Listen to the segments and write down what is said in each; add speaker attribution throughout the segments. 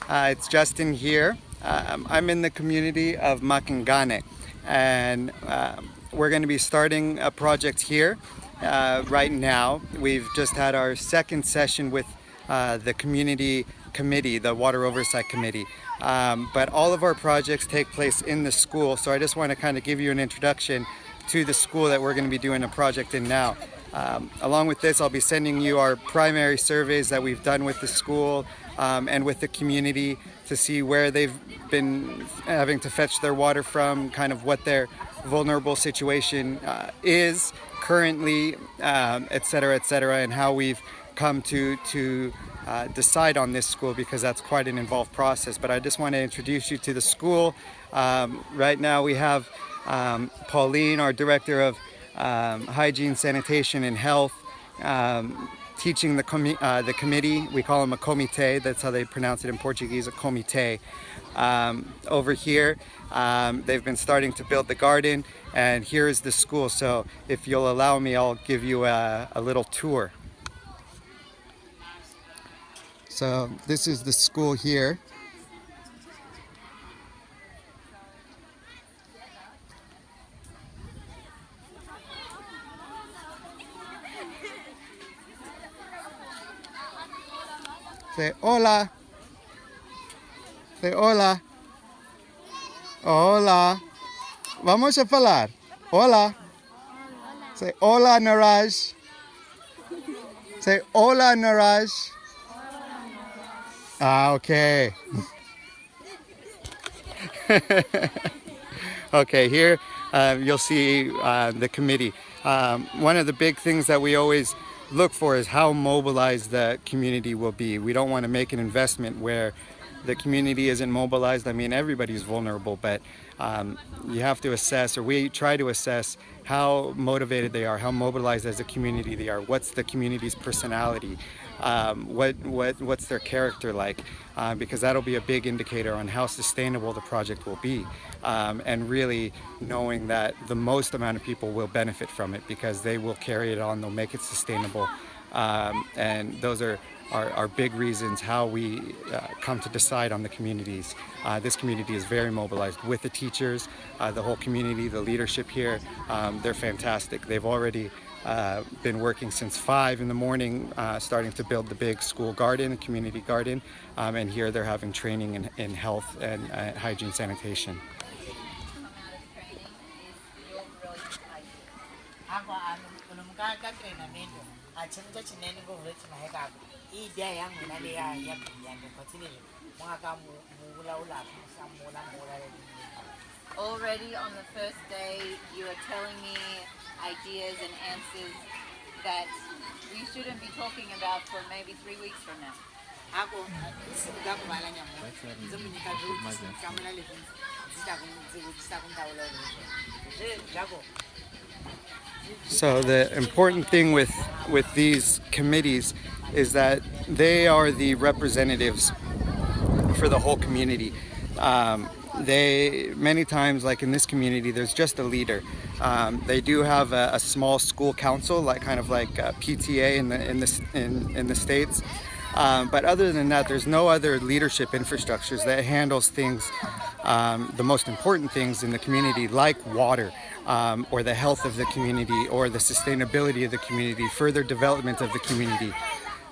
Speaker 1: It's Justin here. I'm in the community of Macangane, and we're going to be starting a project here right now. We've just had our second session with the community committee, the Water Oversight Committee. But all of our projects take place in the school, so I just want to kind of give you an introduction to the school that we're going to be doing a project in now. Along with this, I'll be sending you our primary surveys that we've done with the school and with the community to see where they've been having to fetch their water from, kind of what their vulnerable situation is currently, et cetera, and how we've come to decide on this school, because that's quite an involved process. But I just want to introduce you to the school. Right now we have Pauline, our director of hygiene, sanitation, and health, teaching the committee. We call them a comité. That's how they pronounce it in Portuguese, a comité. Over here, they've been starting to build the garden, and here is the school. So if you'll allow me, I'll give you a little tour. So this is the school here. Say hola. Say hola. Hola. Vamos a falar. Hola. Say hola, Naraj. Say hola, Naraj. Okay. Okay, here you'll see the committee. One of the big things that we always look for is how mobilized the community will be. We don't want to make an investment where the community isn't mobilized. I mean, everybody's vulnerable, but you have to assess, or we try to assess, how motivated they are, how mobilized as a community they are, what's the community's personality, what's their character like, because that'll be a big indicator on how sustainable the project will be, and really knowing that the most amount of people will benefit from it because they will carry it on, they'll make it sustainable, and those are big reasons how we come to decide on the communities. This community is very mobilized with the teachers, the whole community, the leadership here. They're fantastic. They've already been working since 5 in the morning, starting to build the big school garden, community garden, and here they're having training in health and hygiene, sanitation.
Speaker 2: Already on the first day, you are telling me ideas and answers that we shouldn't be talking about for maybe 3 weeks from now.
Speaker 1: So the important thing with these committees is that they are the representatives for the whole community. They many times, like in this community, there's just a leader. They do have a small school council, like kind of like PTA in the States. But other than that, there's no other leadership infrastructures that handles things, the most important things in the community, like water, or the health of the community, or the sustainability of the community, further development of the community.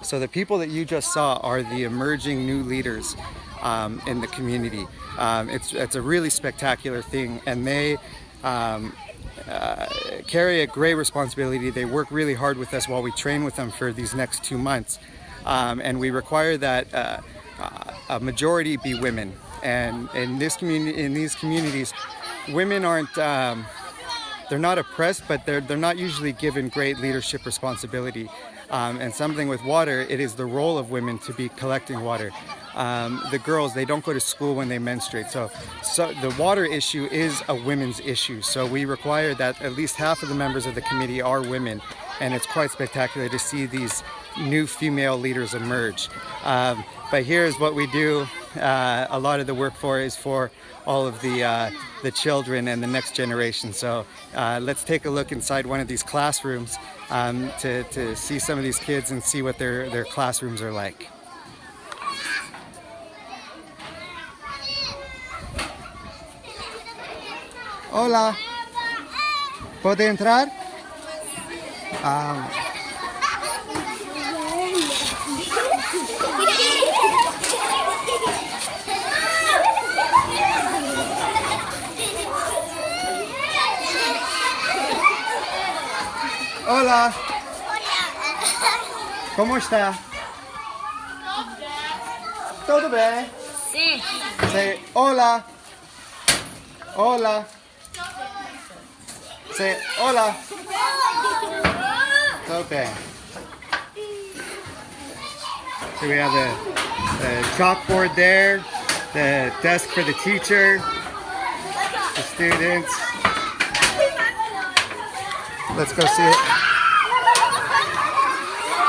Speaker 1: So the people that you just saw are the emerging new leaders in the community. It's a really spectacular thing, and they carry a great responsibility. They work really hard with us while we train with them for these next 2 months. And we require that a majority be women. And in these communities, women aren't, they're not oppressed, but they're not usually given great leadership responsibility. And something with water, it is the role of women to be collecting water. The girls, they don't go to school when they menstruate. So the water issue is a women's issue. So we require that at least half of the members of the committee are women. And it's quite spectacular to see these new female leaders emerge. But here's what we do. A lot of the work is for all of the children and the next generation. So let's take a look inside one of these classrooms to see some of these kids and see what their classrooms are like. Hola. ¿Puede entrar? Ah. Hola. ¿Cómo está? ¿Todo bien?
Speaker 2: Sí.
Speaker 1: Say hola. Hola. Say hola. Okay. So we have the chalkboard there, the desk for the teacher, the students. Let's go see it.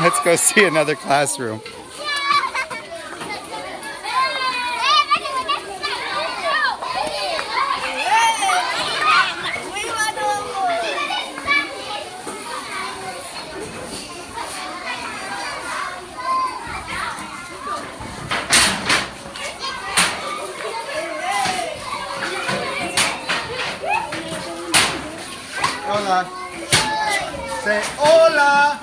Speaker 1: Let's go see another classroom. Hola. Say hola.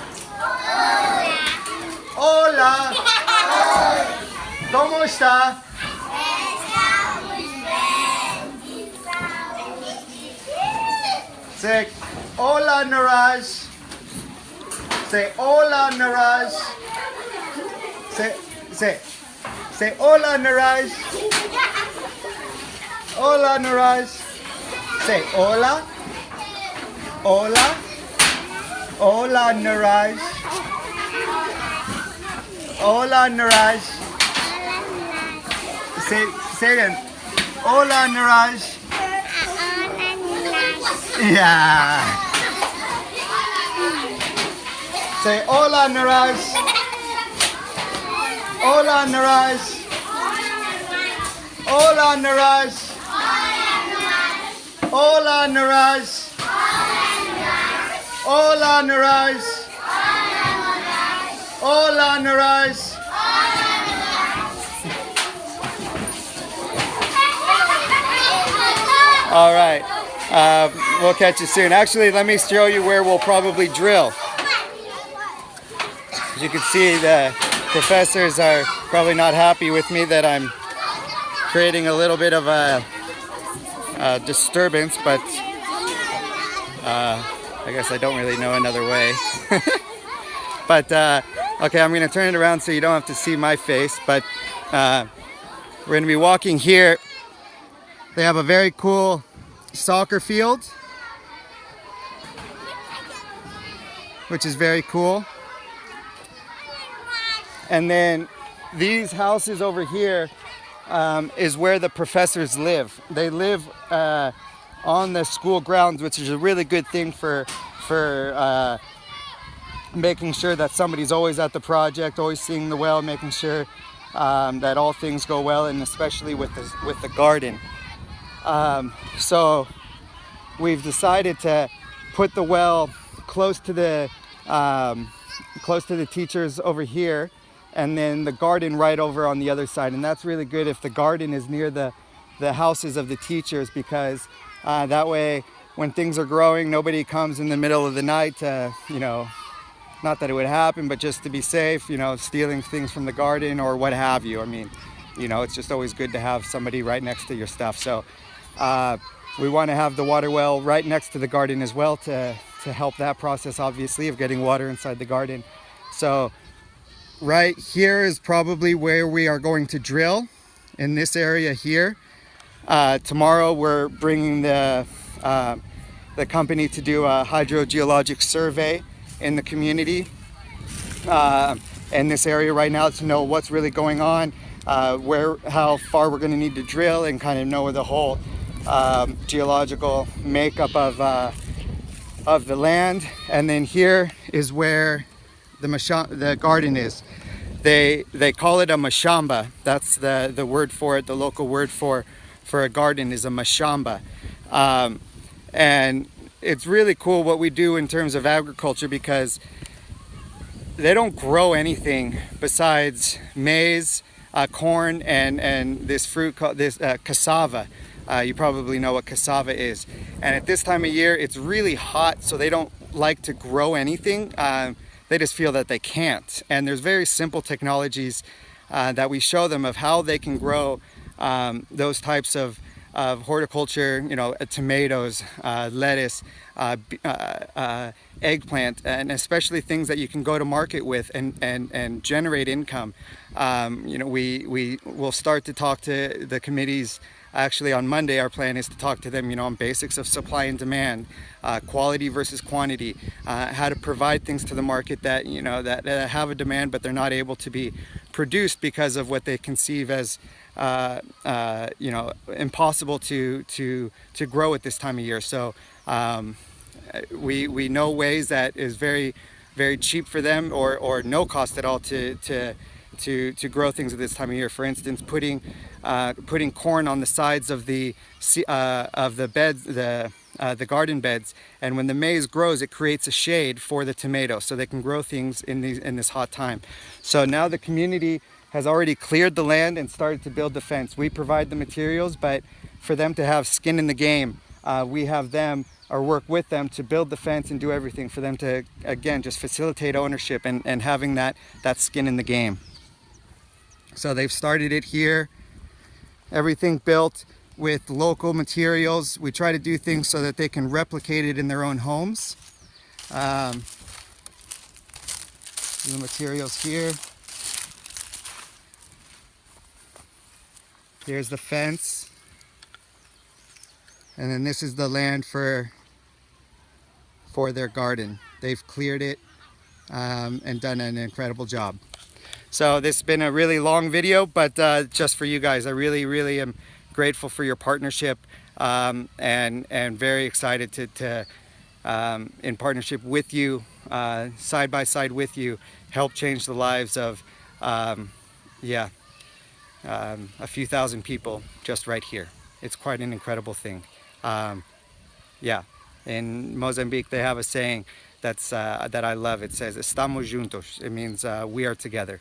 Speaker 1: Hola. ¿Cómo está? Say hola, Niraj. Say hola, Niraj. Say hola, Niraj. Hola, Niraj. Say hola. Hola. Hola, Niraj. Hola, Niraj. Say again. Hola, Niraj. Yeah. Say hola, Niraj. Hola, Niraj. Hola, Niraj. Hola, Niraj. Hola, Niraj. Hola, Niraj. All right. We'll catch you soon. Actually, let me show you where we'll probably drill. As you can see, the professors are probably not happy with me that I'm creating a little bit of a disturbance, but I guess I don't really know another way. But okay, I'm going to turn it around so you don't have to see my face. But we're going to be walking here. They have a very cool soccer field, which is very cool. And then these houses over here is where the professors live. They live on the school grounds, which is a really good thing for making sure that somebody's always at the project, always seeing the well, making sure that all things go well, and especially with the garden. So we've decided to put the well close to the teachers over here, and then the garden right over on the other side. And that's really good if the garden is near the houses of the teachers, because that way when things are growing, nobody comes in the middle of the night to, not that it would happen, but just to be safe, stealing things from the garden or what have you. I mean, it's just always good to have somebody right next to your stuff. So we want to have the water well right next to the garden as well to help that process, obviously, of getting water inside the garden. So right here is probably where we are going to drill, in this area here. Tomorrow we're bringing the company to do a hydrogeologic survey in the community in this area right now, to know what's really going on, how far we're going to need to drill, and kind of know the whole geological makeup of the land. And then here is where the garden is. They call it a mashamba. That's the word for it. The local word for a garden is a mashamba. And it's really cool what we do in terms of agriculture, because they don't grow anything besides maize, corn and this fruit called this cassava. You probably know what cassava is. And at this time of year, it's really hot, so they don't like to grow anything. They just feel that they can't. And there's very simple technologies that we show them of how they can grow those types of horticulture, tomatoes, lettuce, eggplant, and especially things that you can go to market with and generate income. We will start to talk to the committees. Actually, on Monday, our plan is to talk to them, on basics of supply and demand, quality versus quantity, how to provide things to the market that, that have a demand, but they're not able to be produced because of what they conceive as, impossible to grow at this time of year. So we know ways that is very, very cheap for them or no cost at all to grow things at this time of year. For instance, putting corn on the sides of the beds, the garden beds, and when the maize grows, it creates a shade for the tomato, so they can grow things in this hot time. So now the community has already cleared the land and started to build the fence. We provide the materials, but for them to have skin in the game, we have them or work with them to build the fence and do everything for them to, again, just facilitate ownership and having that skin in the game. So they've started it here, everything built with local materials. We try to do things so that they can replicate it in their own homes. The materials here. Here's the fence. And then this is the land for their garden. They've cleared it and done an incredible job. So this has been a really long video, but just for you guys, I really, really am grateful for your partnership and very excited to in partnership with you, side by side with you, help change the lives of a few thousand people just right here. It's quite an incredible thing. In Mozambique, they have a saying that I love. It says, "Estamos juntos." It means we are together.